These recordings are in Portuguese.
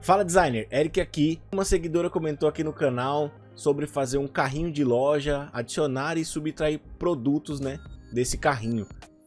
Fala designer, Eric aqui. Uma seguidora comentou aqui no canal sobre fazer um carrinho de loja, adicionar e subtrair produtos, né, desse carrinho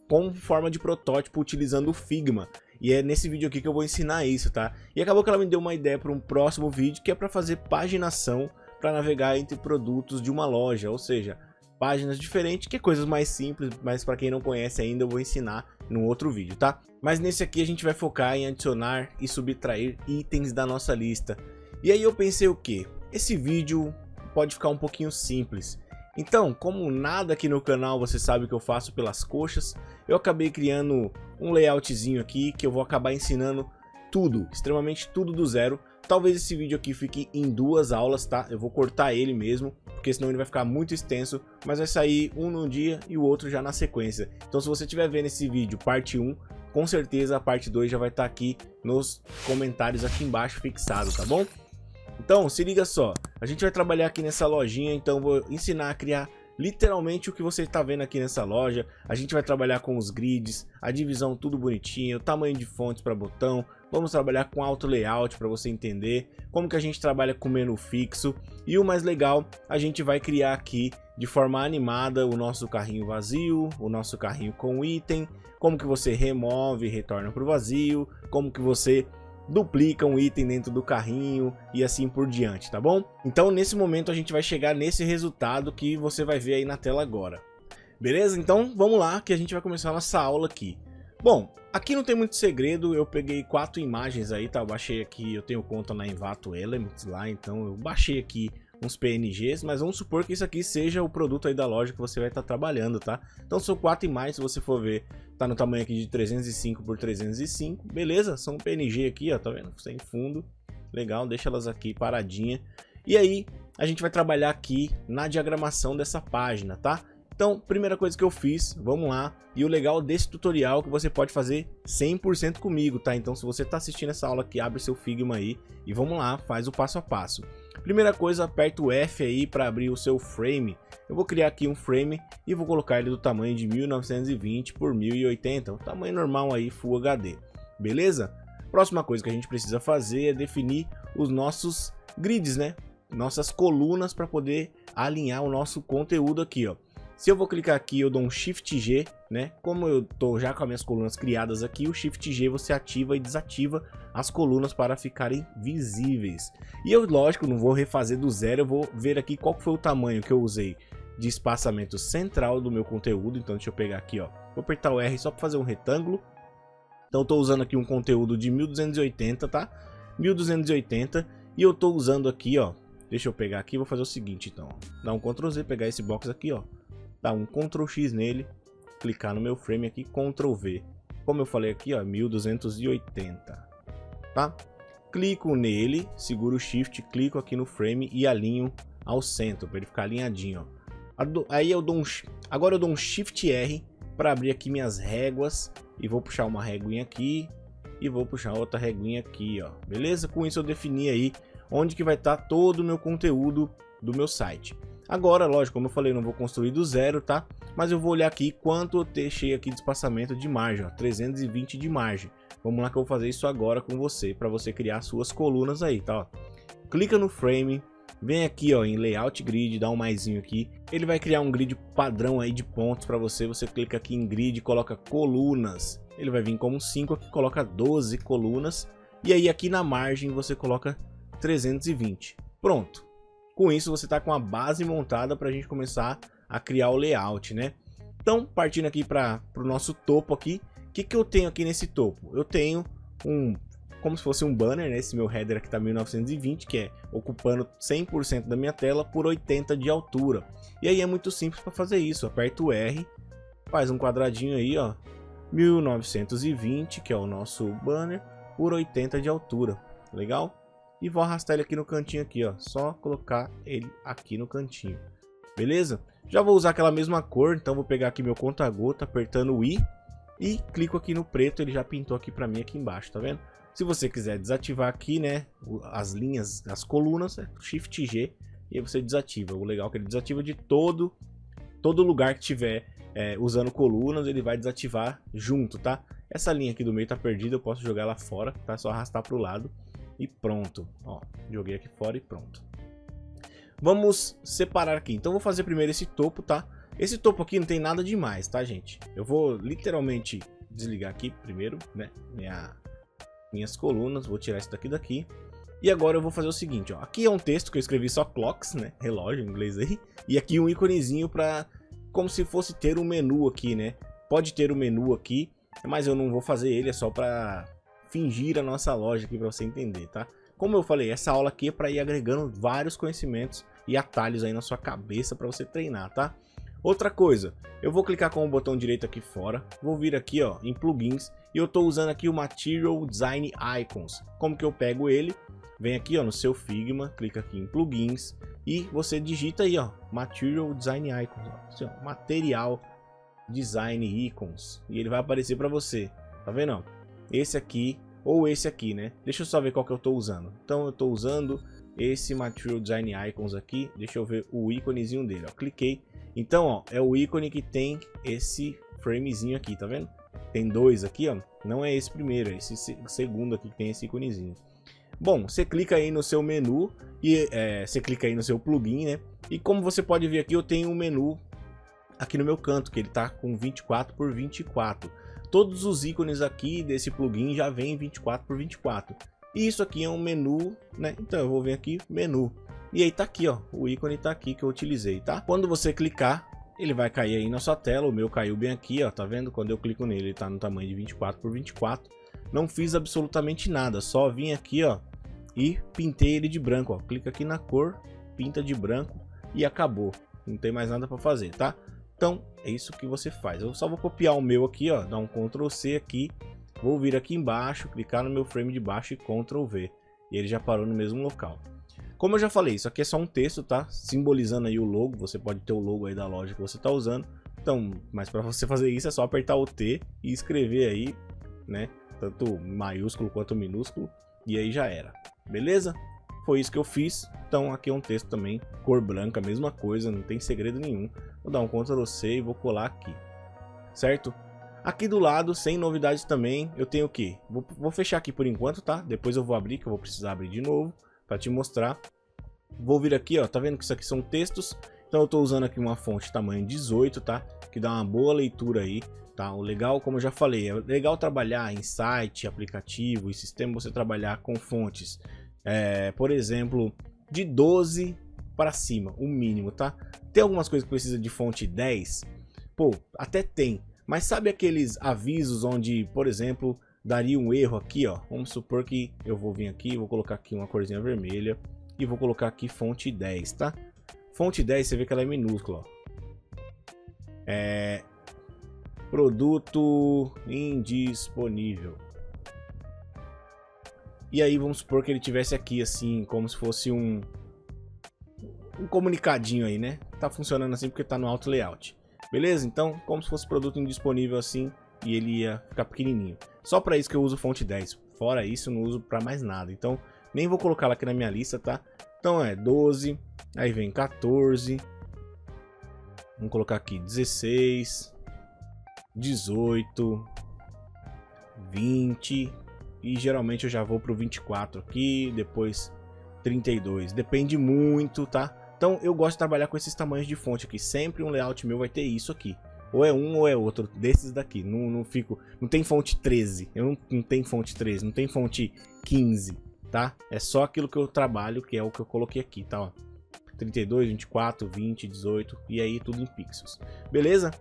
com forma de protótipo utilizando o Figma. E é nesse vídeo aqui que eu vou ensinar isso, tá? E acabou que ela me deu uma ideia para um próximo vídeo, que é para fazer paginação para navegar entre produtos de uma loja, ou seja, páginas diferentes, que é coisas mais simples, mas para quem não conhece ainda eu vou ensinar num outro vídeo, tá? Mas nesse aqui a gente vai focar em adicionar e subtrair itens da nossa lista. E aí eu pensei o quê? Esse vídeo pode ficar um pouquinho simples. Então, como nada aqui no canal você sabe que eu faço pelas coxas, eu acabei criando um layoutzinho aqui que eu vou acabar ensinando tudo, extremamente tudo do zero. Talvez esse vídeo aqui fique em 2 aulas, tá? Eu vou cortar ele mesmo, porque senão ele vai ficar muito extenso, mas vai sair um num dia e o outro já na sequência. Então se você estiver vendo esse vídeo parte 1, com certeza a parte 2 já vai estar aqui nos comentários aqui embaixo fixado, tá bom? Então se liga só, a gente vai trabalhar aqui nessa lojinha, então eu vou ensinar a criar literalmente o que você está vendo aqui nessa loja. A gente vai trabalhar com os grids, a divisão tudo bonitinho, tamanho de fontes para botão. Vamos trabalhar com auto layout para você entender como que a gente trabalha com menu fixo. E o mais legal, a gente vai criar aqui de forma animada o nosso carrinho vazio, o nosso carrinho com item, como que você remove e retorna para o vazio, como que você duplica um item dentro do carrinho e assim por diante, tá bom? Então nesse momento a gente vai chegar nesse resultado que você vai ver aí na tela agora. Beleza? Então vamos lá que a gente vai começar a nossa aula aqui. Bom, aqui não tem muito segredo, eu peguei 4 imagens aí, tá? Eu baixei aqui, eu tenho conta na Envato Elements lá, então eu baixei aqui uns PNGs, mas vamos supor que isso aqui seja o produto aí da loja que você vai estar trabalhando, tá? Então são 4 imagens, se você for ver, tá no tamanho aqui de 305 por 305, beleza? São PNG aqui, ó, tá vendo? Sem fundo, legal, deixa elas aqui paradinha. E aí, a gente vai trabalhar aqui na diagramação dessa página, tá? Então, primeira coisa que eu fiz, vamos lá. E o legal desse tutorial é que você pode fazer 100% comigo, tá? Então, se você tá assistindo essa aula aqui, abre seu Figma aí e vamos lá, faz o passo a passo. Primeira coisa, aperta o F aí para abrir o seu frame. Eu vou criar aqui um frame e vou colocar ele do tamanho de 1920 por 1080, o tamanho normal aí, Full HD. Beleza? Próxima coisa que a gente precisa fazer é definir os nossos grids, né? Nossas colunas para poder alinhar o nosso conteúdo aqui, ó. Se eu vou clicar aqui, eu dou um Shift G, né? Como eu tô já com as minhas colunas criadas aqui, o Shift G você ativa e desativa as colunas para ficarem visíveis. E eu, lógico, não vou refazer do zero, eu vou ver aqui qual foi o tamanho que eu usei de espaçamento central do meu conteúdo. Então deixa eu pegar aqui, ó. Vou apertar o R só para fazer um retângulo. Então eu tô usando aqui um conteúdo de 1280, tá? 1280 e eu tô usando aqui, ó. Deixa eu pegar aqui, vou fazer o seguinte, então. Dá um Ctrl Z, pegar esse box aqui, ó. Dá um Ctrl X nele, clicar no meu frame aqui, Ctrl V. Como eu falei aqui, ó, 1280, tá? Clico nele, seguro o Shift, clico aqui no frame e alinho ao centro, para ele ficar alinhadinho, ó. Aí eu dou agora eu dou um Shift R para abrir aqui minhas réguas e vou puxar uma réguinha aqui e vou puxar outra réguinha aqui, ó. Beleza? Com isso eu defini aí onde que vai estar todo o meu conteúdo do meu site. Agora, lógico, como eu falei, não vou construir do zero, tá? Mas eu vou olhar aqui quanto eu deixei aqui de espaçamento de margem, ó, 320 de margem. Vamos lá que eu vou fazer isso agora com você, para você criar suas colunas aí, tá? Ó, clica no frame, vem aqui, ó, em Layout Grid, dá um maisinho aqui. Ele vai criar um grid padrão aí de pontos para você. Você clica aqui em Grid, coloca colunas. Ele vai vir como 5 aqui, coloca 12 colunas. E aí aqui na margem você coloca 320. Pronto. Com isso você está com a base montada para a gente começar a criar o layout, né? Então, partindo aqui para o nosso topo aqui, o que eu tenho aqui nesse topo? Eu tenho como se fosse um banner, né? Esse meu header aqui está 1920, que é ocupando 100% da minha tela por 80 de altura. E aí é muito simples para fazer isso. Aperta o R, faz um quadradinho aí, ó, 1920, que é o nosso banner, por 80 de altura. Legal? E vou arrastar ele aqui no cantinho aqui, ó. Só colocar ele aqui no cantinho. Beleza? Já vou usar aquela mesma cor, então vou pegar aqui meu conta-gota, apertando o I. E clico aqui no preto, ele já pintou aqui pra mim aqui embaixo, tá vendo? Se você quiser desativar aqui, né, as linhas, as colunas, é Shift G. E aí você desativa. O legal é que ele desativa de todo lugar que tiver usando colunas, ele vai desativar junto, tá? Essa linha aqui do meio tá perdida, eu posso jogar ela fora, tá? Só arrastar pro lado. e pronto. Ó, joguei aqui fora e pronto. Vamos separar aqui. Então, vou fazer primeiro esse topo, tá? Esse topo aqui não tem nada demais, tá, gente? Eu vou literalmente desligar aqui primeiro, né? Minhas colunas. Vou tirar isso daqui. E agora eu vou fazer o seguinte, ó. Aqui é um texto que eu escrevi só clocks, né? Relógio em inglês aí. E aqui um íconezinho pra... como se fosse ter um menu aqui, né? Pode ter um menu aqui, mas eu não vou fazer ele. É só pra fingir a nossa loja aqui pra você entender, tá? Como eu falei, essa aula aqui é pra ir agregando vários conhecimentos e atalhos aí na sua cabeça pra você treinar, tá? Outra coisa, eu vou clicar com o botão direito aqui fora, vou vir aqui ó, em plugins, e eu estou usando aqui o Material Design Icons. Como que eu pego ele? Vem aqui ó, no seu Figma, clica aqui em plugins, e você digita aí ó, Material Design Icons, ó, assim, ó, Material Design Icons, e ele vai aparecer para você, tá vendo? Ó? Esse aqui, ou esse aqui, né? Deixa eu só ver qual que eu estou usando. Então eu estou usando esse Material Design Icons aqui, deixa eu ver o íconezinho dele, ó, cliquei. Então, ó, é o ícone que tem esse framezinho aqui, tá vendo? Tem dois aqui, ó. Não é esse primeiro, é esse segundo aqui que tem esse íconezinho. Bom, você clica aí no seu menu e você clica aí no seu plugin, né? E como você pode ver aqui, eu tenho um menu aqui no meu canto, que ele tá com 24 por 24. Todos os ícones aqui desse plugin já vem 24 por 24. E isso aqui é um menu, né? Então eu vou vir aqui, menu. E aí tá aqui, ó, o ícone tá aqui que eu utilizei, tá? Quando você clicar, ele vai cair aí na sua tela. O meu caiu bem aqui, ó, tá vendo? Quando eu clico nele, ele tá no tamanho de 24 por 24. Não fiz absolutamente nada, só vim aqui, ó, e pintei ele de branco, ó. Clica aqui na cor, pinta de branco e acabou. Não tem mais nada para fazer, tá? Então, é isso que você faz. Eu só vou copiar o meu aqui, ó, dar um Ctrl C aqui. Vou vir aqui embaixo, clicar no meu frame de baixo e Ctrl V. E ele já parou no mesmo local. Como eu já falei, isso aqui é só um texto, tá? Simbolizando aí o logo. Você pode ter o logo aí da loja que você tá usando. Então, mas para você fazer isso é só apertar o T e escrever aí, né? Tanto maiúsculo quanto minúsculo. E aí já era. Beleza? Foi isso que eu fiz. Então aqui é um texto também, cor branca, mesma coisa, não tem segredo nenhum. Vou dar um Ctrl C e vou colar aqui. Certo? Aqui do lado, sem novidades também, eu tenho o quê? Vou fechar aqui por enquanto, tá? Depois eu vou abrir, que eu vou precisar abrir de novo para te mostrar. Vou vir aqui, ó, tá vendo que isso aqui são textos? Então eu tô usando aqui uma fonte tamanho 18, tá? Que dá uma boa leitura aí, tá? O legal, como eu já falei, é legal trabalhar em site, aplicativo e sistema, você trabalhar com fontes, por exemplo, de 12 para cima, o mínimo, tá? Tem algumas coisas que precisa de fonte 10, pô, até tem, mas sabe aqueles avisos onde, por exemplo, daria um erro aqui, ó? Vamos supor que eu vou vir aqui, vou colocar aqui uma corzinha vermelha e vou colocar aqui fonte 10, tá? Fonte 10, você vê que ela é minúscula, ó. Produto indisponível. E aí vamos supor que ele tivesse aqui assim, como se fosse um comunicadinho aí, né? Tá funcionando assim porque tá no auto layout. Beleza? Então, como se fosse produto indisponível assim, e ele ia ficar pequenininho. Só para isso que eu uso fonte 10. Fora isso, eu não uso para mais nada. Então, nem vou colocar ela aqui na minha lista, tá? Então é 12, aí vem 14. Vamos colocar aqui 16, 18, 20 e geralmente eu já vou pro 24 aqui, depois 32. Depende muito, tá? Então eu gosto de trabalhar com esses tamanhos de fonte aqui. Sempre um layout meu vai ter isso aqui. Ou é um ou é outro desses daqui. Não tem fonte 13. Não tem fonte 13, não tem fonte 15, tá? É só aquilo que eu trabalho, que é o que eu coloquei aqui, tá? Ó. 32, 24, 20, 18 e aí tudo em pixels. Beleza?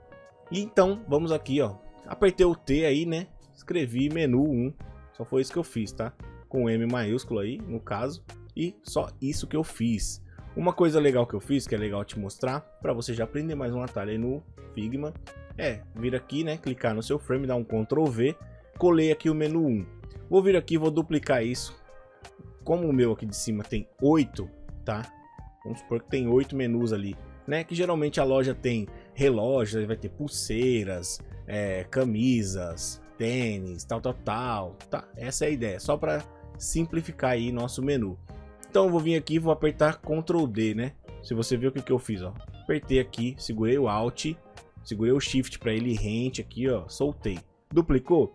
E então, vamos aqui, ó. Apertei o T aí, né? Escrevi menu 1. Só foi isso que eu fiz, tá? Com M maiúsculo aí, no caso. E só isso que eu fiz. Uma coisa legal que eu fiz, que é legal te mostrar, para você já aprender mais um atalho aí no Figma, é vir aqui, né? Clicar no seu frame, dar um Ctrl V, colei aqui o menu 1. Vou vir aqui, vou duplicar isso. Como o meu aqui de cima tem 8, tá? Vamos supor que tem 8 menus ali, né? Que geralmente a loja tem relógios, vai ter pulseiras, camisas, tênis, tal. Tá? Essa é a ideia, só para simplificar aí nosso menu. Então eu vou vir aqui e vou apertar Ctrl D, né? Se você viu o que eu fiz, ó. Apertei aqui, segurei o Alt, segurei o Shift para ele rente aqui, ó. Soltei. Duplicou?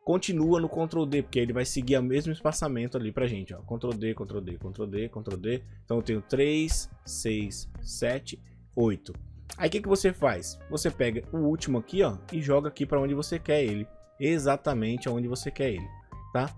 continua no Ctrl D, porque ele vai seguir o mesmo espaçamento ali pra gente, ó. Ctrl D, Ctrl D, Ctrl D, Ctrl D. Então eu tenho 3, 6, 7, 8. Aí o que você faz? Você pega o último aqui, ó, e joga aqui para onde você quer ele. Exatamente aonde você quer ele, tá?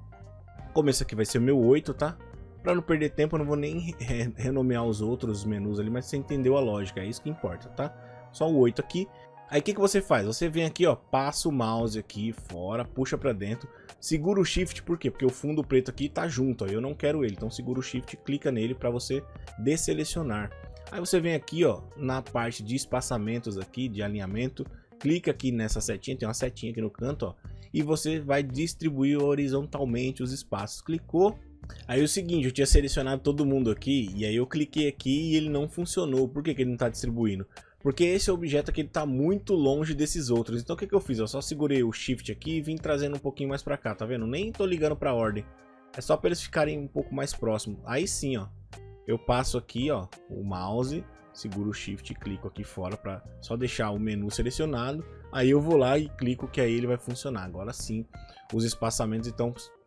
Como esse aqui vai ser o meu 8, tá? Para não perder tempo, eu não vou nem renomear os outros menus ali, mas você entendeu a lógica, é isso que importa, tá? Só o 8 aqui. Aí o que você faz? Você vem aqui, ó, passa o mouse aqui fora, puxa para dentro, segura o Shift, por quê? Porque o fundo preto aqui tá junto, ó, eu não quero ele, então segura o Shift, clica nele para você desselecionar. Aí você vem aqui, ó, na parte de espaçamentos aqui, de alinhamento, clica aqui nessa setinha, tem uma setinha aqui no canto, ó, e você vai distribuir horizontalmente os espaços. Clicou. Aí é o seguinte, eu tinha selecionado todo mundo aqui, e aí eu cliquei aqui e ele não funcionou. Por que ele não está distribuindo? Porque esse objeto aqui está muito longe desses outros. Então o que eu fiz? Eu só segurei o Shift aqui e vim trazendo um pouquinho mais para cá, tá vendo? Nem tô ligando para a ordem. É só para eles ficarem um pouco mais próximos. Aí sim, ó. Eu passo aqui, ó, o mouse, seguro o Shift e clico aqui fora para só deixar o menu selecionado. Aí eu vou lá e clico que aí ele vai funcionar. Agora sim, os espaçamentos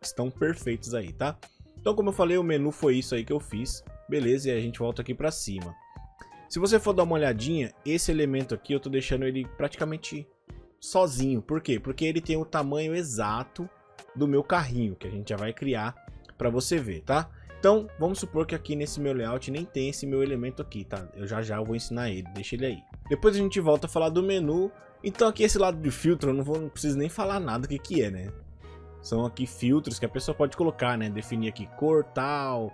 estão perfeitos aí, tá? Então, como eu falei, o menu foi isso aí que eu fiz. Beleza, e a gente volta aqui para cima. Se você for dar uma olhadinha, esse elemento aqui eu tô deixando ele praticamente sozinho. Por quê? Porque ele tem o tamanho exato do meu carrinho, que a gente já vai criar para você ver, tá? Então, vamos supor que aqui nesse meu layout nem tem esse meu elemento aqui, tá? Eu já vou ensinar ele, deixa ele aí. Depois a gente volta a falar do menu. Então aqui esse lado de filtro, eu não preciso nem falar nada o que é, né? São aqui filtros que a pessoa pode colocar, né? Definir aqui cor tal,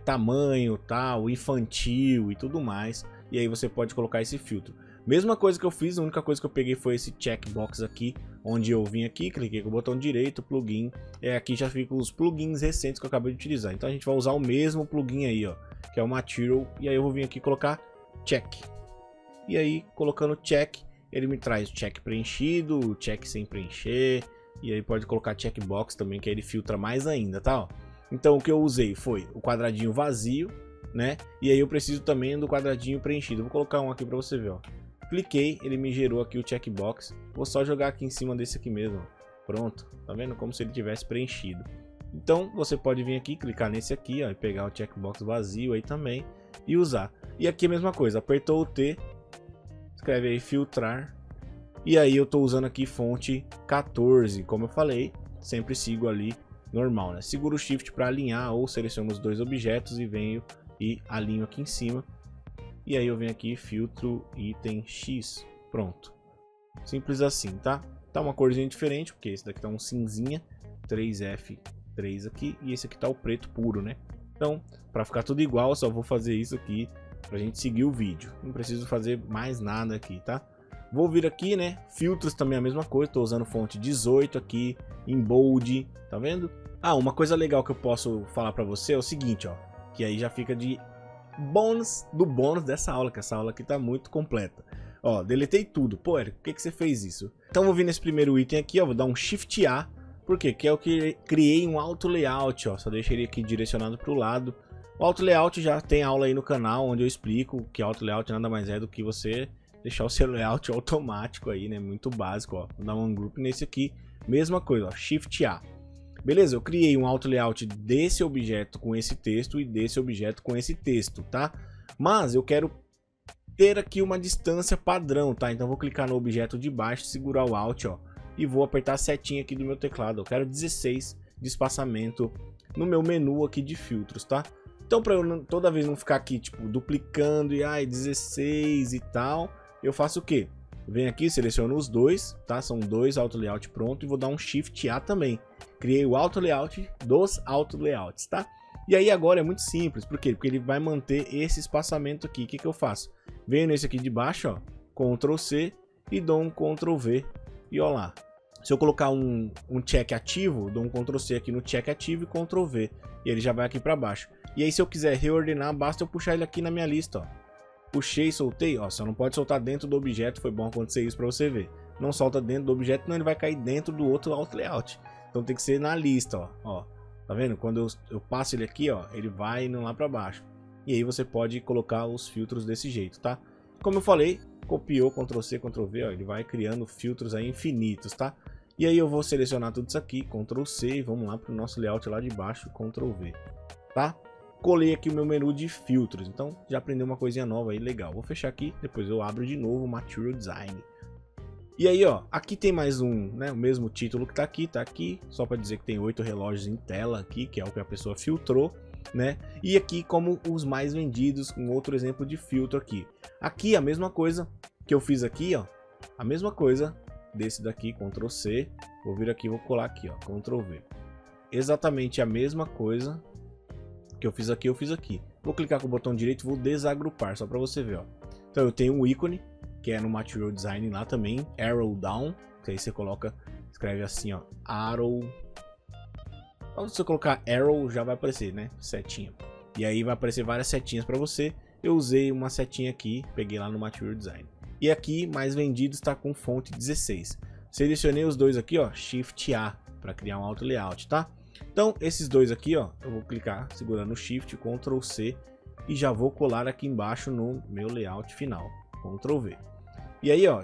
tamanho tal, infantil e tudo mais. E aí você pode colocar esse filtro. Mesma coisa que eu fiz, a única coisa que eu peguei foi esse checkbox aqui, onde eu vim aqui, cliquei com o botão direito, plugin, e aqui já ficam os plugins recentes que eu acabei de utilizar. Então a gente vai usar o mesmo plugin aí, ó, que é o Material, e aí eu vou vir aqui colocar check. E aí, colocando check, ele me traz o check preenchido, o check sem preencher, e aí pode colocar checkbox também, que aí ele filtra mais ainda, tá? Ó. Então o que eu usei foi o quadradinho vazio, né? E aí eu preciso também do quadradinho preenchido. Vou colocar um aqui para você ver, ó. Cliquei, ele me gerou aqui o checkbox. Vou só jogar aqui em cima desse aqui mesmo, ó. Pronto, tá vendo? Como se ele tivesse preenchido. Então você pode vir aqui, clicar nesse aqui, ó, e pegar o checkbox vazio aí também e usar. E aqui a mesma coisa, apertou o T, escreve aí filtrar. E aí eu tô usando aqui fonte 14, como eu falei, sempre sigo ali normal, né? Seguro o Shift para alinhar ou seleciono os dois objetos e venho e alinho aqui em cima. E aí eu venho aqui, filtro, item X, pronto. Simples assim, tá? Tá uma corzinha diferente, porque esse daqui tá um cinzinha, 3F3 aqui, e esse aqui tá o preto puro, né? Então, para ficar tudo igual, eu só vou fazer isso aqui pra gente seguir o vídeo. Não preciso fazer mais nada aqui, tá? Vou vir aqui, né? Filtros também é a mesma coisa, tô usando fonte 18 aqui, em bold, tá vendo? Ah, uma coisa legal que eu posso falar pra você é o seguinte, ó, que aí já fica de bônus do bônus dessa aula, que essa aula aqui tá muito completa. Ó, deletei tudo. Pô, Eric, por que você fez isso? Então vou vir nesse primeiro item aqui, ó, vou dar um Shift A, por quê? Que é o que criei um auto layout, ó, só deixei ele aqui direcionado pro lado. O auto layout já tem aula aí no canal, onde eu explico que auto layout nada mais é do que você deixar o seu layout automático aí, né, muito básico, ó. Vou dar um group nesse aqui, mesma coisa, ó, Shift A. Beleza, eu criei um auto layout desse objeto com esse texto e desse objeto com esse texto, tá? Mas eu quero ter aqui uma distância padrão, tá? Então eu vou clicar no objeto de baixo, segurar o Alt, ó, e vou apertar a setinha aqui do meu teclado. Eu quero 16 de espaçamento no meu menu aqui de filtros, tá? Então para eu toda vez não ficar aqui, tipo, duplicando e 16 e tal, eu faço o quê? Venho aqui, seleciono os dois, tá? São dois auto layout pronto e vou dar um Shift A também. Criei o auto layout dos auto layouts, tá? E aí agora é muito simples, por quê? Porque ele vai manter esse espaçamento aqui. O que eu faço? Venho nesse aqui de baixo, ó, Ctrl C e dou um Ctrl V e ó lá. Se eu colocar um check ativo, dou um Ctrl C aqui no check ativo e Ctrl V e ele já vai aqui para baixo. E aí se eu quiser reordenar, basta eu puxar ele aqui na minha lista, ó. Puxei, soltei, ó, só não pode soltar dentro do objeto, foi bom acontecer isso para você ver. Não solta dentro do objeto, não, ele vai cair dentro do outro auto layout. Então tem que ser na lista, ó. Tá vendo? Quando eu passo ele aqui, ó, ele vai indo lá para baixo. E aí você pode colocar os filtros desse jeito, tá? Como eu falei, copiou, Ctrl C, Ctrl V, ó, ele vai criando filtros aí infinitos, tá? E aí eu vou selecionar tudo isso aqui, Ctrl C, vamos lá para o nosso layout lá de baixo, Ctrl V, tá? Colei aqui o meu menu de filtros, então já aprendeu uma coisinha nova aí, legal. Vou fechar aqui, depois eu abro de novo o Material Design. E aí, ó, aqui tem mais um, né, o mesmo título que tá aqui, só para dizer que tem 8 relógios em tela aqui, que é o que a pessoa filtrou, né? E aqui como os mais vendidos, um outro exemplo de filtro aqui. Aqui a mesma coisa que eu fiz aqui, ó, a mesma coisa desse daqui, Ctrl C, vou vir aqui, vou colar aqui, ó, Ctrl V. Exatamente a mesma coisa que eu fiz aqui. Vou clicar com o botão direito e vou desagrupar, só para você ver, ó. Então eu tenho um ícone, que é no Material Design lá também, Arrow Down, que aí você coloca, escreve assim, ó, Arrow. Quando você colocar Arrow já vai aparecer, né, setinha. E aí vai aparecer várias setinhas para você. Eu usei uma setinha aqui, peguei lá no Material Design. E aqui, mais vendido, está com fonte 16. Selecionei os dois aqui, ó, Shift A, para criar um auto layout, tá? Então, esses dois aqui, ó, eu vou clicar segurando o Shift, Ctrl C, e já vou colar aqui embaixo no meu layout final, Ctrl V. E aí, ó,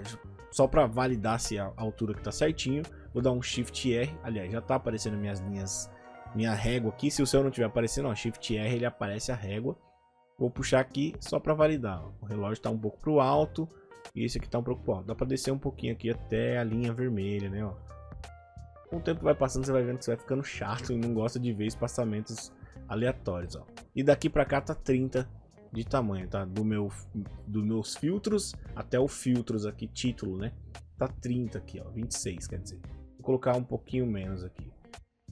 só para validar se a altura que tá certinho, vou dar um Shift R, aliás, já tá aparecendo minhas linhas, minha régua aqui. Se o seu não tiver aparecendo, ó, Shift R, ele aparece a régua. Vou puxar aqui só para validar, ó. O relógio tá um pouco pro alto e esse aqui tá um pouco pro alto. Dá para descer um pouquinho aqui até a linha vermelha, né, ó. Com o tempo que vai passando, você vai vendo que você vai ficando chato e não gosta de ver espaçamentos aleatórios, ó. E daqui para cá tá 30 de tamanho, tá? Dos meus filtros até o filtros aqui, título, né? Tá 30 aqui, ó, 26, quer dizer. Vou colocar um pouquinho menos aqui.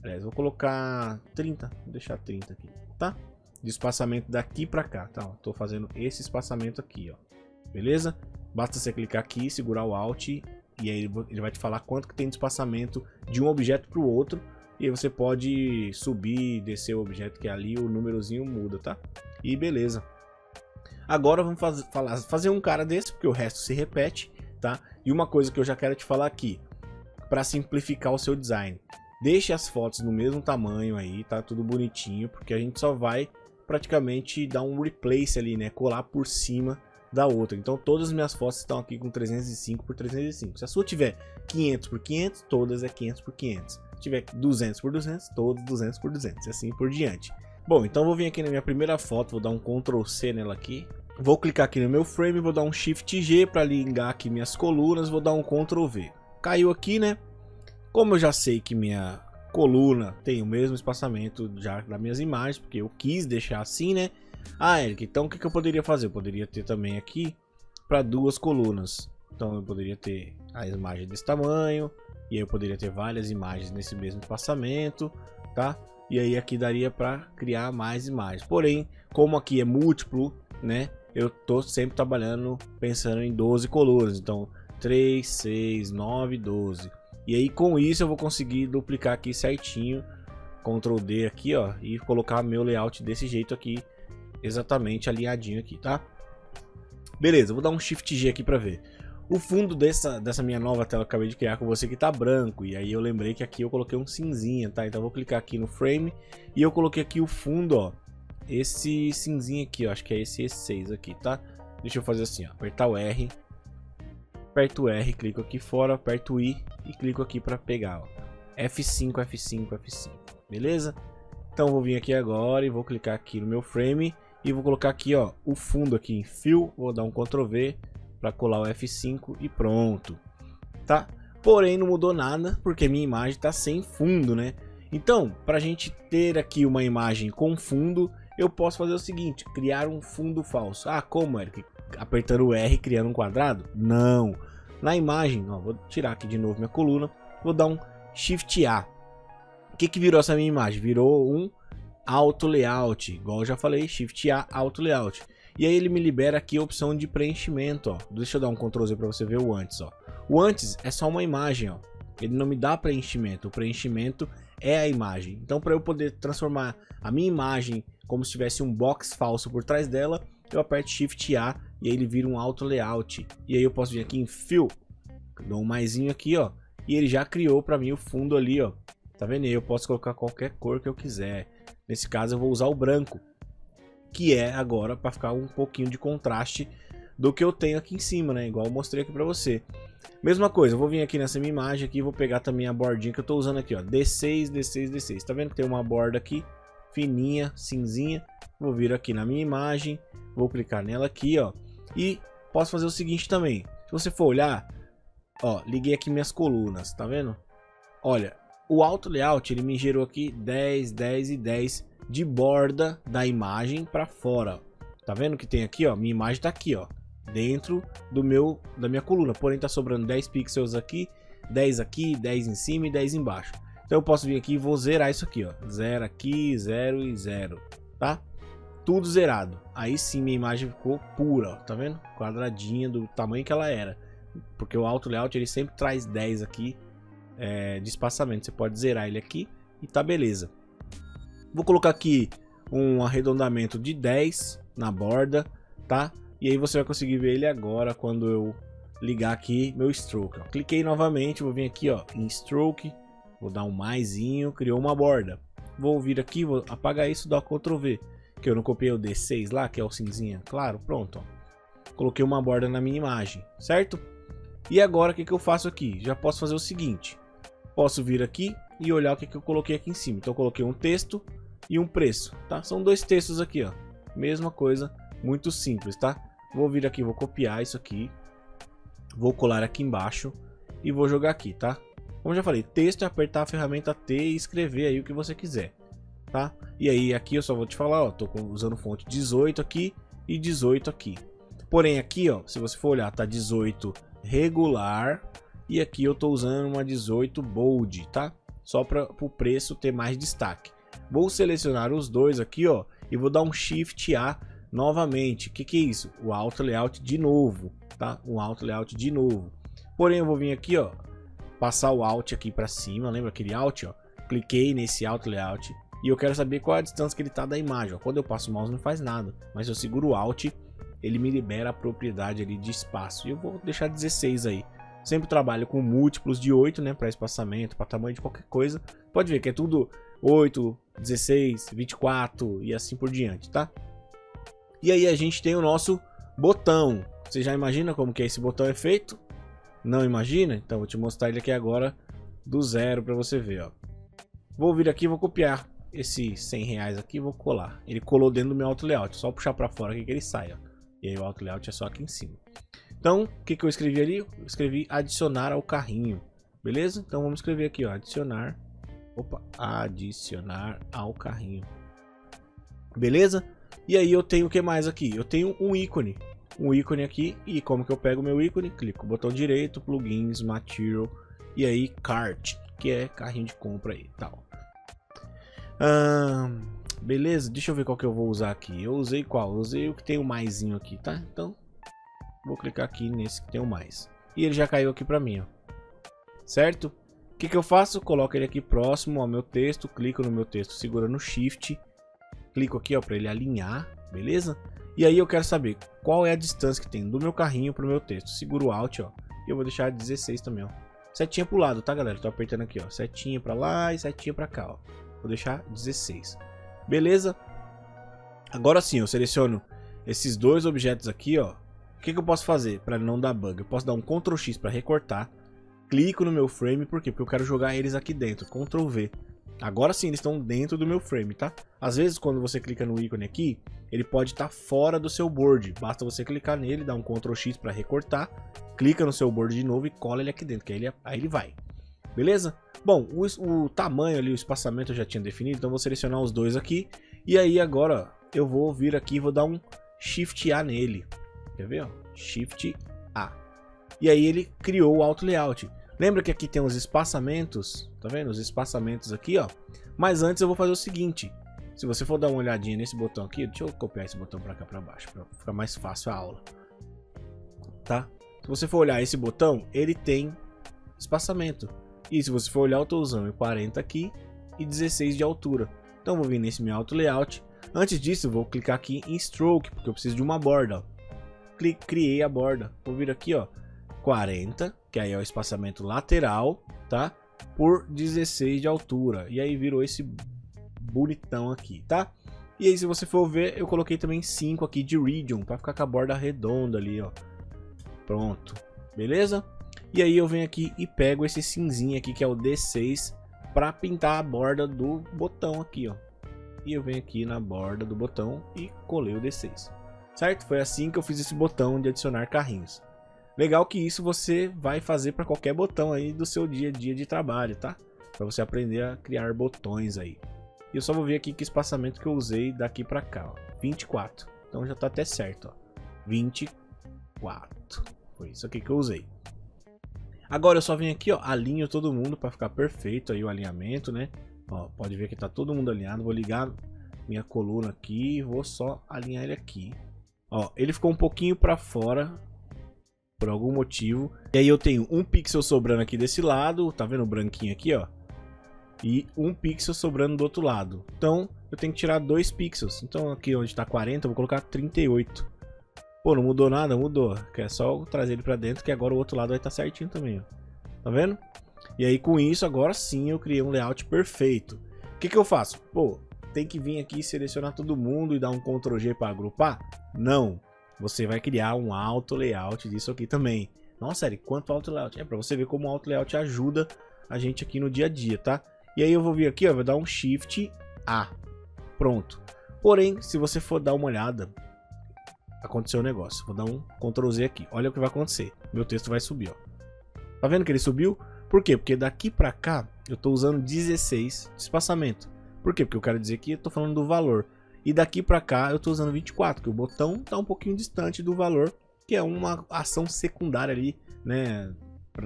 Aliás, vou colocar 30, vou deixar 30 aqui, tá? De espaçamento daqui pra cá, tá? Ó, tô fazendo esse espaçamento aqui, ó. Beleza? Basta você clicar aqui, segurar o Alt e aí ele vai te falar quanto que tem de espaçamento de um objeto pro outro. E aí você pode subir e descer o objeto que é ali, o númerozinho muda, tá? E beleza. Agora vamos fazer um cara desse, porque o resto se repete, tá? E uma coisa que eu já quero te falar aqui, para simplificar o seu design. Deixe as fotos no mesmo tamanho aí, tá? Tudo bonitinho, porque a gente só vai praticamente dar um replace ali, né? Colar por cima da outra. Então todas as minhas fotos estão aqui com 305 por 305. Se a sua tiver 500 por 500, todas é 500 por 500. Se tiver 200 por 200, todas 200 por 200 e assim por diante. Bom, então vou vir aqui na minha primeira foto, vou dar um Ctrl C nela aqui. Vou clicar aqui no meu frame, vou dar um Shift G para ligar aqui minhas colunas, vou dar um Ctrl V. Caiu aqui, né? Como eu já sei que minha coluna tem o mesmo espaçamento já das minhas imagens, porque eu quis deixar assim, né? Ah, Eric, então o que eu poderia fazer? Eu poderia ter também aqui para duas colunas. Então eu poderia ter a imagem desse tamanho, e aí eu poderia ter várias imagens nesse mesmo espaçamento, tá? E aí aqui daria para criar mais imagens. Porém, como aqui é múltiplo, né? Eu tô sempre trabalhando pensando em 12 colunas. Então 3, 6, 9, 12. E aí com isso eu vou conseguir duplicar aqui certinho, Ctrl D aqui, ó, e colocar meu layout desse jeito aqui, exatamente alinhadinho aqui, tá? Beleza, vou dar um Shift G aqui para ver. O fundo dessa minha nova tela que eu acabei de criar com você que tá branco, e aí eu lembrei que aqui eu coloquei um cinzinha, tá? Então eu vou clicar aqui no frame e eu coloquei aqui o fundo, ó, esse cinzinho aqui, ó, acho que é esse E6 aqui, tá? Deixa eu fazer assim, ó, apertar o R, aperto o R, clico aqui fora, aperto o I e clico aqui para pegar, ó. F5, F5, F5, beleza? Então eu vou vir aqui agora e vou clicar aqui no meu frame e vou colocar aqui, ó, o fundo aqui em Fill, vou dar um Ctrl V para colar o F5 e pronto, tá? Porém não mudou nada porque minha imagem tá sem fundo, né? Então, para a gente ter aqui uma imagem com fundo, eu posso fazer o seguinte, criar um fundo falso. Ah, como, Eric? Apertando o R criando um quadrado? Não. Na imagem, ó, vou tirar aqui de novo minha coluna, vou dar um Shift A. O que virou essa minha imagem? Virou um Auto Layout, igual eu já falei, Shift A, Auto Layout. E aí ele me libera aqui a opção de preenchimento, ó. Deixa eu dar um Ctrl Z para você ver o antes, ó. O antes é só uma imagem, ó. Ele não me dá preenchimento, o preenchimento é a imagem. Então para eu poder transformar a minha imagem como se tivesse um box falso por trás dela, eu aperto Shift A e aí ele vira um Auto Layout. E aí eu posso vir aqui em Fill, dou um maisinho aqui, ó, e ele já criou para mim o fundo ali, ó. Tá vendo? Eu posso colocar qualquer cor que eu quiser. Nesse caso eu vou usar o branco, que é agora para ficar um pouquinho de contraste do que eu tenho aqui em cima, né? Igual eu mostrei aqui para você. Mesma coisa, eu vou vir aqui nessa minha imagem aqui, vou pegar também a bordinha que eu tô usando aqui, ó, D6, D6, D6. Tá vendo que tem uma borda aqui, fininha, cinzinha. Vou vir aqui na minha imagem, vou clicar nela aqui, ó. E posso fazer o seguinte também. Se você for olhar, ó, liguei aqui minhas colunas, tá vendo? Olha, o Auto Layout, ele me gerou aqui 10, 10 e 10 de borda da imagem para fora. Tá vendo que tem aqui, ó, minha imagem tá aqui, ó, dentro da minha coluna. Porém tá sobrando 10 pixels aqui, 10 aqui, 10 em cima e 10 embaixo. Então eu posso vir aqui e vou zerar isso aqui, ó. 0 aqui, 0 e 0, tá? Tudo zerado. Aí sim minha imagem ficou pura, ó, tá vendo? Quadradinha do tamanho que ela era. Porque o Auto Layout ele sempre traz 10 aqui de espaçamento. Você pode zerar ele aqui e tá beleza. Vou colocar aqui um arredondamento de 10 na borda, tá? E aí você vai conseguir ver ele agora quando eu ligar aqui meu stroke. Ó. Cliquei novamente, vou vir aqui, ó, em stroke, vou dar um maisinho, criou uma borda. Vou vir aqui, vou apagar isso, dar Ctrl V, que eu não copiei o D6 lá, que é o cinzinha, claro, pronto, ó. Coloquei uma borda na minha imagem, certo? E agora o que eu faço aqui? Já posso fazer o seguinte, posso vir aqui e olhar o que eu coloquei aqui em cima. Então eu coloquei um texto e um preço, tá? São dois textos aqui, ó. Mesma coisa, muito simples, tá? Vou vir aqui, vou copiar isso aqui, vou colar aqui embaixo e vou jogar aqui, tá? Como já falei, texto é apertar a ferramenta T e escrever aí o que você quiser, tá? E aí aqui eu só vou te falar, ó, tô usando fonte 18 aqui e 18 aqui. Porém aqui, ó, se você for olhar, tá 18 regular e aqui eu tô usando uma 18 bold, tá? Só para o preço ter mais destaque. Vou selecionar os dois aqui, ó, e vou dar um Shift A novamente. O que é isso? O Auto Layout de novo, tá? Um Auto Layout de novo. Porém eu vou vir aqui, ó, passar o Alt aqui para cima, lembra aquele Alt, ó? Cliquei nesse Auto Layout e eu quero saber qual é a distância que ele tá da imagem, ó. Quando eu passo o mouse não faz nada, mas se eu seguro o Alt, ele me libera a propriedade ali de espaço. E eu vou deixar 16 aí. Sempre trabalho com múltiplos de 8, né, para espaçamento, para tamanho de qualquer coisa. Pode ver que é tudo 8, 16, 24 e assim por diante, tá? E aí a gente tem o nosso botão. Você já imagina como que esse botão é feito? Não imagina? Então vou te mostrar ele aqui agora do zero para você ver, ó. Vou vir aqui, vou copiar esses 100 reais aqui, vou colar. Ele colou dentro do meu Auto Layout, só puxar para fora aqui que ele sai, ó. E aí o Auto Layout é só aqui em cima. Então, o que eu escrevi ali? Eu escrevi adicionar ao carrinho, beleza? Então vamos escrever aqui, ó, adicionar. Opa, adicionar ao carrinho. Beleza? E aí eu tenho o que mais aqui? Eu tenho um ícone aqui. E como que eu pego o meu ícone? Clico, botão direito, plugins, material e aí cart, que é carrinho de compra aí, tal. Beleza? Deixa eu ver qual que eu vou usar aqui. Eu usei qual? Eu usei o que tem o maisinho aqui, tá? Então vou clicar aqui nesse que tem o mais. E ele já caiu aqui pra mim, ó. Certo? O que eu faço? Coloco ele aqui próximo ao meu texto. Clico no meu texto segurando o Shift. Clico aqui, ó, pra ele alinhar. Beleza? E aí eu quero saber qual é a distância que tem do meu carrinho pro meu texto. Seguro o Alt, ó. E eu vou deixar 16 também, ó. Setinha pro lado, tá, galera? Tô apertando aqui, ó. Setinha pra lá e setinha pra cá, ó. Vou deixar 16. Beleza? Agora sim, eu seleciono esses dois objetos aqui, ó. O que eu posso fazer para não dar bug? Eu posso dar um Ctrl X para recortar. Clico no meu frame, por quê? Porque eu quero jogar eles aqui dentro. Ctrl V. Agora sim, eles estão dentro do meu frame, tá? Às vezes, quando você clica no ícone aqui, ele pode estar fora do seu board. Basta você clicar nele, dar um Ctrl X para recortar. Clica no seu board de novo e cola ele aqui dentro, que aí ele vai. Beleza? Bom, o tamanho ali, o espaçamento eu já tinha definido, então eu vou selecionar os dois aqui. E aí agora, ó, eu vou vir aqui e vou dar um Shift A nele. Quer ver, ó? Shift A. E aí ele criou o Auto Layout. Lembra que aqui tem os espaçamentos? Tá vendo? Os espaçamentos aqui, ó. Mas antes eu vou fazer o seguinte. Se você for dar uma olhadinha nesse botão aqui, deixa eu copiar esse botão pra cá pra baixo, pra ficar mais fácil a aula. Tá? Se você for olhar esse botão, ele tem espaçamento. E se você for olhar, eu tô usando 40 aqui e 16 de altura. Então eu vou vir nesse meu Auto Layout. Antes disso, eu vou clicar aqui em Stroke, porque eu preciso de uma borda, ó. Criei a borda. Vou vir aqui, ó, 40, que aí é o espaçamento lateral, tá? Por 16 de altura. E aí virou esse bonitão aqui, tá? E aí se você for ver, eu coloquei também 5 aqui de region, para ficar com a borda redonda ali, ó. Pronto. Beleza? E aí eu venho aqui e pego esse cinzinho aqui, que é o D6, para pintar a borda do botão aqui, ó. E eu venho aqui na borda do botão e colei o D6. Certo? Foi assim que eu fiz esse botão de adicionar carrinhos. Legal que isso você vai fazer para qualquer botão aí do seu dia a dia de trabalho, tá? Para você aprender a criar botões aí. E eu só vou ver aqui que espaçamento que eu usei daqui para cá, ó. 24. Então já tá até certo, ó. 24. Foi isso aqui que eu usei. Agora eu só venho aqui, ó, alinho todo mundo para ficar perfeito aí o alinhamento, né? Ó, pode ver que tá todo mundo alinhado. Vou ligar minha coluna aqui e vou só alinhar ele aqui. Ó, ele ficou um pouquinho para fora por algum motivo. E aí eu tenho um pixel sobrando aqui desse lado, tá vendo o branquinho aqui, ó? E um pixel sobrando do outro lado. Então eu tenho que tirar 2 pixels. Então aqui onde tá 40, eu vou colocar 38. Pô, não mudou nada? Mudou. Que é só trazer ele pra dentro, que agora o outro lado vai estar certinho também, ó. Tá vendo? E aí com isso, agora sim eu criei um layout perfeito. O que que eu faço? Pô, tem que vir aqui selecionar todo mundo e dar um Ctrl G para agrupar? Não. Você vai criar um auto layout disso aqui também. Nossa, Eric, quanto auto layout? É para você ver como o auto layout ajuda a gente aqui no dia a dia, tá? E aí eu vou vir aqui, ó, vou dar um Shift A. Pronto. Porém, se você for dar uma olhada, aconteceu um negócio. Vou dar um Ctrl Z aqui. Olha o que vai acontecer. Meu texto vai subir, ó. Tá vendo que ele subiu? Por quê? Porque daqui pra cá eu tô usando 16 de espaçamento. Por quê? Porque eu quero dizer que eu tô falando do valor. E daqui pra cá eu tô usando 24, que o botão tá um pouquinho distante do valor, que é uma ação secundária ali, né?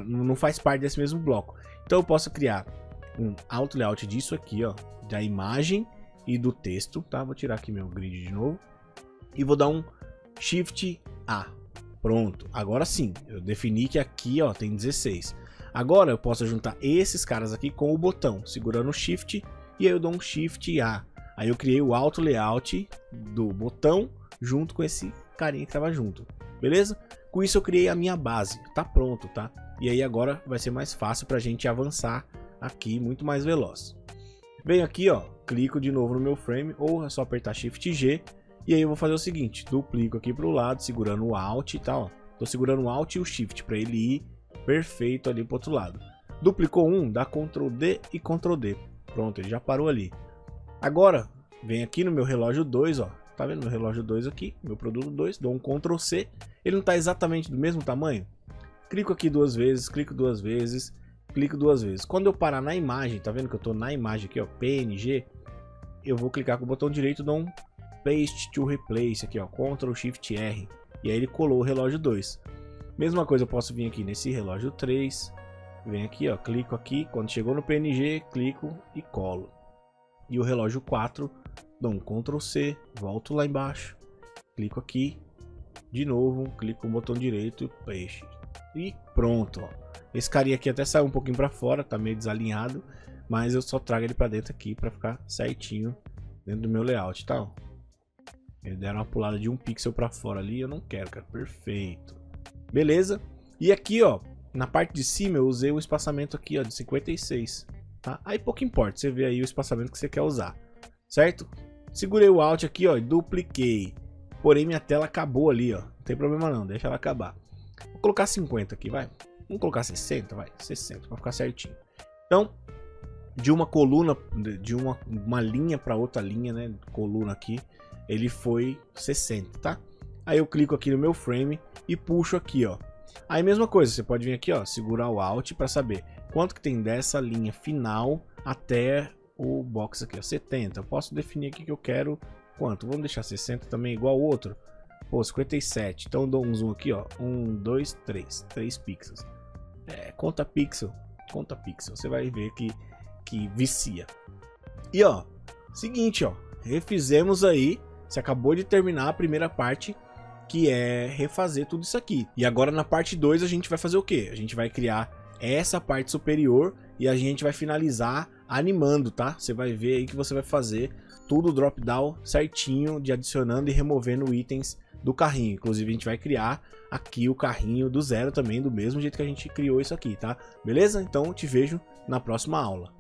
Não faz parte desse mesmo bloco. Então eu posso criar um auto layout disso aqui, ó, da imagem e do texto, tá? Vou tirar aqui meu grid de novo e vou dar um Shift A. Pronto. Agora sim, eu defini que aqui, ó, tem 16. Agora eu posso juntar esses caras aqui com o botão, segurando o Shift, e aí eu dou um Shift A. Aí eu criei o auto layout do botão junto com esse carinha que tava junto, beleza? Com isso eu criei a minha base, tá pronto, tá? E aí agora vai ser mais fácil pra gente avançar aqui, muito mais veloz. Venho aqui, ó, clico de novo no meu frame, ou é só apertar Shift G, e aí eu vou fazer o seguinte, duplico aqui pro lado, segurando o Alt e tal, ó. Tô segurando o Alt e o Shift para ele ir perfeito ali pro outro lado. Duplicou um, dá Ctrl D e Ctrl D. Pronto, ele já parou ali. Agora, vem aqui no meu relógio 2, ó. Tá vendo meu relógio 2 aqui? Meu produto 2, dou um Ctrl C. Ele não tá exatamente do mesmo tamanho? Clico aqui 2 vezes, clico 2 vezes, clico 2 vezes. Quando eu parar na imagem, tá vendo que eu tô na imagem aqui, ó, PNG, eu vou clicar com o botão direito, dou um Paste to Replace aqui, ó, Ctrl Shift R. E aí ele colou o relógio 2. Mesma coisa, eu posso vir aqui nesse relógio 3, vem aqui, ó, clico aqui, quando chegou no PNG, clico e colo. E o relógio 4, dou um Ctrl C, volto lá embaixo, clico aqui, de novo, clico com o botão direito, paste. E pronto, ó. Esse carinha aqui até saiu um pouquinho para fora, tá meio desalinhado, mas eu só trago ele para dentro aqui para ficar certinho dentro do meu layout, tá? Ó. Eles deram uma pulada de um pixel para fora ali, eu não quero, cara, perfeito. Beleza? E aqui, ó, na parte de cima eu usei o espaçamento aqui, ó, de 56, tá? Aí pouco importa, você vê aí o espaçamento que você quer usar, certo? Segurei o Alt aqui, ó, e dupliquei. Porém, minha tela acabou ali, ó. Não tem problema não, deixa ela acabar. Vou colocar 50 aqui, vai. Vamos colocar 60, vai. 60, pra ficar certinho. Então, de uma coluna, de uma linha para outra linha, né? Coluna aqui, ele foi 60, tá? Aí eu clico aqui no meu frame e puxo aqui, ó. Aí mesma coisa, você pode vir aqui, ó, segurar o Alt para saber quanto que tem dessa linha final até o box aqui, ó, 70. Eu posso definir aqui que eu quero quanto. Vamos deixar 60 também igual o outro. Pô, 57. Então eu dou um zoom aqui, ó. 1, 2, 3. 3 pixels. É, conta pixel. Conta pixel. Você vai ver que vicia. E ó, seguinte, ó. Refizemos aí. Você acabou de terminar a primeira parte, que é refazer tudo isso aqui. E agora na parte 2 a gente vai fazer o quê? A gente vai criar essa parte superior e a gente vai finalizar animando, tá? Você vai ver aí que você vai fazer tudo o drop down certinho, de adicionando e removendo itens do carrinho. Inclusive a gente vai criar aqui o carrinho do zero também, do mesmo jeito que a gente criou isso aqui, tá? Beleza? Então te vejo na próxima aula.